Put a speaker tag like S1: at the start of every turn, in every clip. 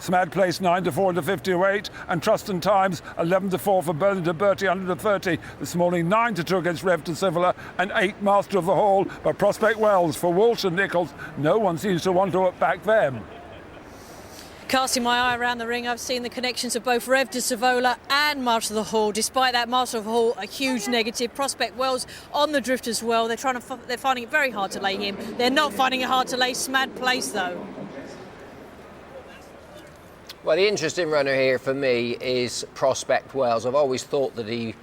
S1: Smad placed 9-4 to 50-8, and Trustan Times 11-4 for Berlin to Bertie under 30 this morning, 9-2 against Reve to Sivola, and 8 Master of the Hall. But Prospect Wells for Walsh and Nichols, no one seems to want to back them.
S2: Casting my eye around the ring, I've seen the connections of both Reve de Sivola and Master of the Hall. Despite that, Master of the Hall, a huge negative. Prospect Wells on the drift as well. They're finding it very hard to lay him. They're not finding it hard to lay Smad Place, though.
S3: Well, the interesting runner here for me is Prospect Wells. I've always thought that he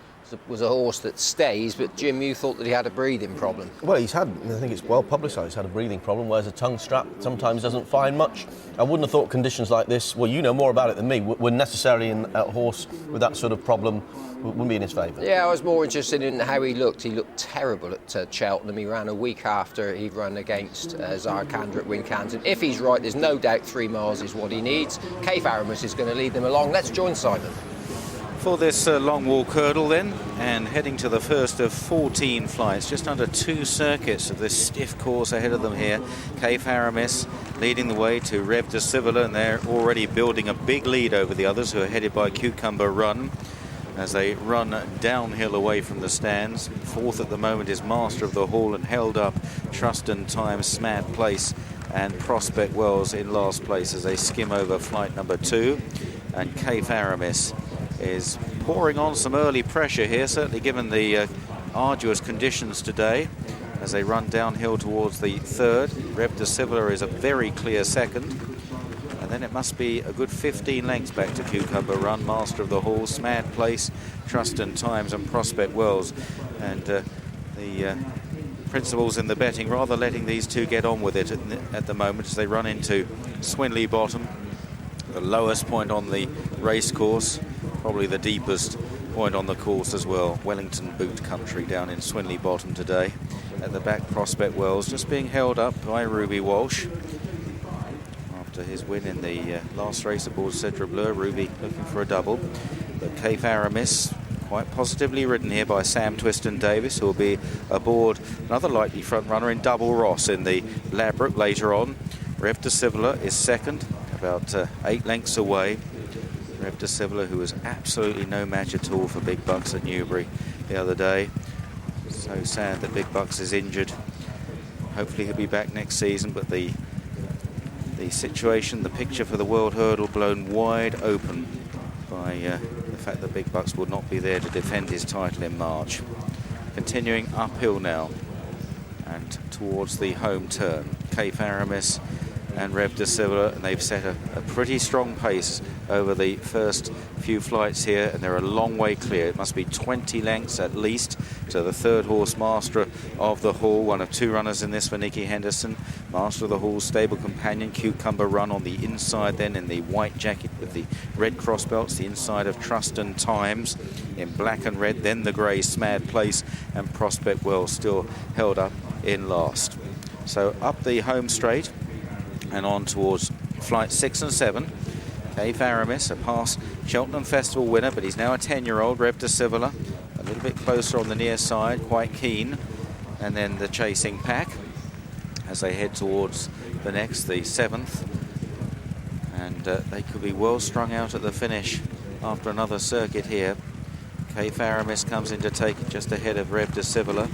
S3: was a horse that stays, but Jim, you thought that he had a breathing problem.
S4: Well, I think it's well publicised, he's had a breathing problem, wears a tongue strap, sometimes doesn't find much. I wouldn't have thought conditions like this, well, you know more about it than me, were necessarily in a horse with that sort of problem wouldn't be in his favour. Yeah,
S3: I was more interested in how he looked. He looked terrible at Cheltenham. He ran a week after he'd run against Zarkandra at Wincanton. If he's right, there's no doubt 3 miles is what he needs. Cape Aramis is going to lead them along. Let's join Simon.
S5: For this long walk hurdle then, and heading to the first of 14 flights, just under 2 circuits of this stiff course ahead of them here. Cape Aramis leading the way to Reve de Sivola, and they're already building a big lead over the others, who are headed by Cucumber Run as they run downhill away from the stands. Fourth at the moment is Master of the Hall, and held up Trustan Times, Smad Place and Prospect Wells in last place as they skim over flight number 2. And Cape Aramis is pouring on some early pressure here, certainly given the arduous conditions today, as they run downhill towards the third. Reve de Sivola is a very clear second, and then it must be a good 15 lengths back to Cucumber Run, Master of the Hall, Smad Place, Trustan Times and Prospect Wells. And the principals in the betting rather letting these two get on with it at the moment as they run into Swinley Bottom, the lowest point on the race course, probably the deepest point on the course as well. Wellington boot country down in Swinley Bottom today. At the back, Prospect Wells just being held up by Ruby Walsh after his win in the last race aboard Cedra Bleu. Ruby looking for a double, but Cape Aramis quite positively ridden here by Sam Twiston Davis, who will be aboard another likely front runner in Double Ross in the Ladbroke later on. Reve de Sivola is second, about 8 lengths away. Reve de Sivola, who was absolutely no match at all for Big Bucks at Newbury the other day. So sad that Big Bucks is injured. Hopefully he'll be back next season, but the situation, the picture for the World Hurdle blown wide open by the fact that Big Bucks will not be there to defend his title in March. Continuing uphill now and towards the home turn. Cape Aramis and Reve de Sivola, and they've set a pretty strong pace over the first few flights here, and they're a long way clear. It must be 20 lengths at least to the third horse, Master of the Hall, one of 2 runners in this for Nicky Henderson. Master of the Hall, stable companion, Cucumber Run on the inside then in the white jacket with the red cross belts, the inside of Trustan Times in black and red, then the grey Smad Place, and Prospect Wells still held up in last. So up the home straight and on towards flight 6 and 7. Cape Aramis, a past Cheltenham Festival winner, but he's now a 10-year-old. Reve de Sivola, a little bit closer on the near side, quite keen. And then the chasing pack as they head towards the next, the 7th. And they could be well strung out at the finish after another circuit here. Cape Aramis comes in to take it just ahead of Reve de Sivola.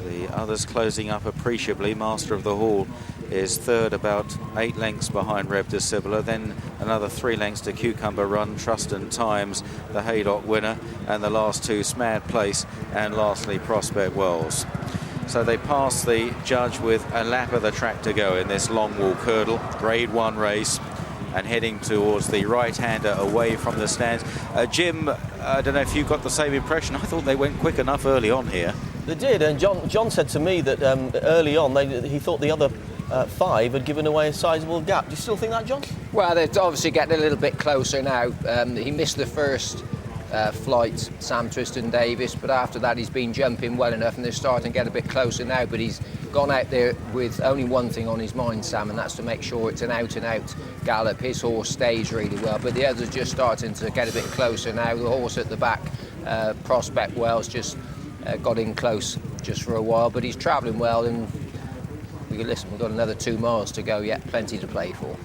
S5: The others closing up appreciably. Master of the Hall is third, about 8 lengths behind Reve de Sivola, then another 3 lengths to Cucumber Run, Trustan Times, the Haydock winner, and the last 2, Smad Place, and lastly Prospect Wells. So they pass the judge with a lap of the track to go in this long walk hurdle, grade 1 race, and heading towards the right-hander away from the stands. Jim, I don't know if you got the same impression. I thought they went quick enough early on here. They did, and John said to me that early on he thought the other 5 had given away a sizable gap. Do you still think that, John? Well, they're obviously getting a little bit closer now. He missed the first flight, Sam Twiston Davis, but after that he's been jumping well enough, and they're starting to get a bit closer now. But he's gone out there with only one thing on his mind, Sam, and that's to make sure it's an out-and-out gallop. His horse stays really well, but the others are just starting to get a bit closer now. The horse at the back, Prospect Wells, just got in close just for a while, but he's travelling well, and we've got another 2 miles to go yet, plenty to play for.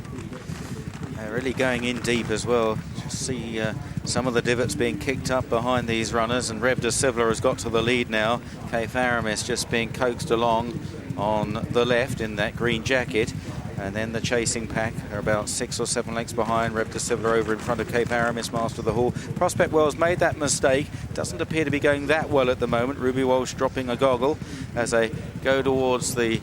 S5: They're really going in deep as well. Just see some of the divots being kicked up behind these runners, and Reve de Sivola has got to the lead now. Keith Aramis just being coaxed along on the left in that green jacket. And then the chasing pack are about 6 or 7 lengths behind. Reve de Sivola over in front of Keith Aramis, Master of the Hall. Prospect Wells made that mistake. Doesn't appear to be going that well at the moment. Ruby Walsh dropping a goggle as they go towards the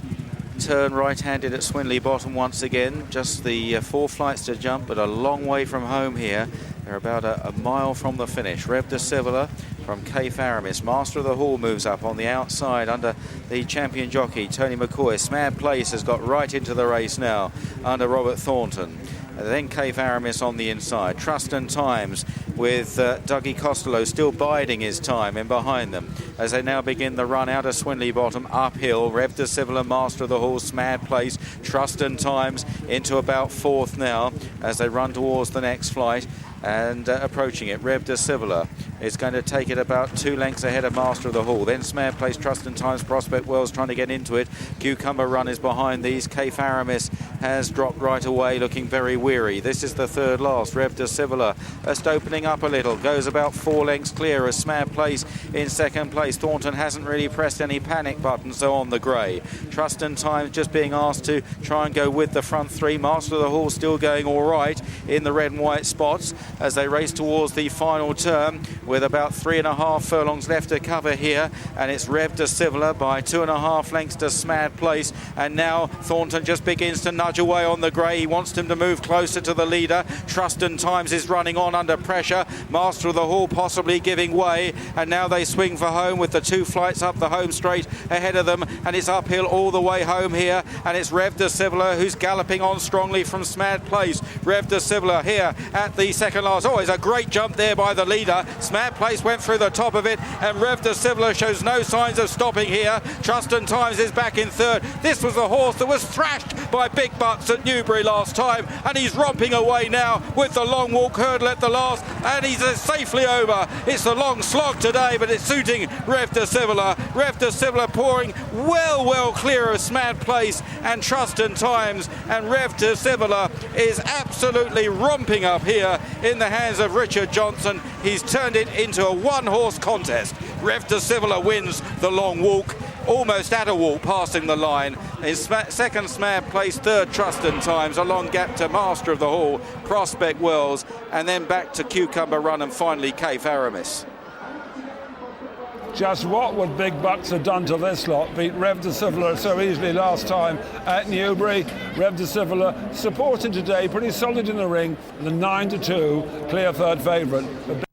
S5: turn right-handed at Swinley Bottom once again. Just the 4 flights to jump, but a long way from home here. They're about a mile from the finish. Reve de Sivola from Keith Aramis. Master of the Hall moves up on the outside under the champion jockey, Tony McCoy. Smad Place has got right into the race now under Robert Thornton. And then Keith Aramis on the inside. Trustan Times with Dougie Costello still biding his time in behind them as they now begin the run out of Swinley Bottom uphill. Reve de Sivola, Master of the Hall, Smad Place, Trustan Times into about 4th now as they run towards the next flight. And approaching it, Reve de Sivola is going to take it about 2 lengths ahead of Master of the Hall. Then Smad Place, Trustan Times, Prospect Wells trying to get into it. Cucumber Run is behind these. Keith Aramis has dropped right away, looking very weary. This is the 3rd last. Reve de Sivola just opening up a little, goes about 4 lengths clear as Smad Place in 2nd place. Thornton hasn't really pressed any panic buttons though on the grey. Trustan Times just being asked to try and go with the front 3. Master of the Hall still going all right in the red and white spots as they race towards the final turn with about 3.5 furlongs left to cover here, and it's Reve de Sivola by 2.5 lengths to Smad Place. And now Thornton just begins to nudge away on the grey. He wants him to move closer to the leader. Trustan Times is running on under pressure. Master of the Hall possibly giving way, and now they swing for home with the 2 flights up the home straight ahead of them, and it's uphill all the way home here, and it's Reve de Sivola who's galloping on strongly from Smad Place. Reve de Sivola here at the 2nd last. Oh, it's a great jump there by the leader. Smad Place went through the top of it, and Reve de Sivola shows no signs of stopping here. Trustan Times is back in 3rd. This was the horse that was thrashed by Big Bucks at Newbury last time, and he's romping away now with the long walk hurdle at the last, and he's safely over. It's a long slog today, but it's suiting Reve de Sivola. Reve de Sivola pouring well clear of Smad Place and Trustan Times, and Reve de Sivola is absolutely romping up here in the hands of Richard Johnson. He's turned it into a 1-horse contest. Reve de Sivola wins the long walk, almost at a walk, passing the line. In 2nd, Smad Place, 3rd, Trustan Times, a long gap to Master of the Hall, Prospect Wells, and then back to Cucumber Run, and finally Keith Aramis.
S1: Just what would Big Bucks have done to this lot? Beat Reve de Sivola so easily last time at Newbury. Reve de Sivola supported today, pretty solid in the ring, the 9-2 clear 3rd favourite.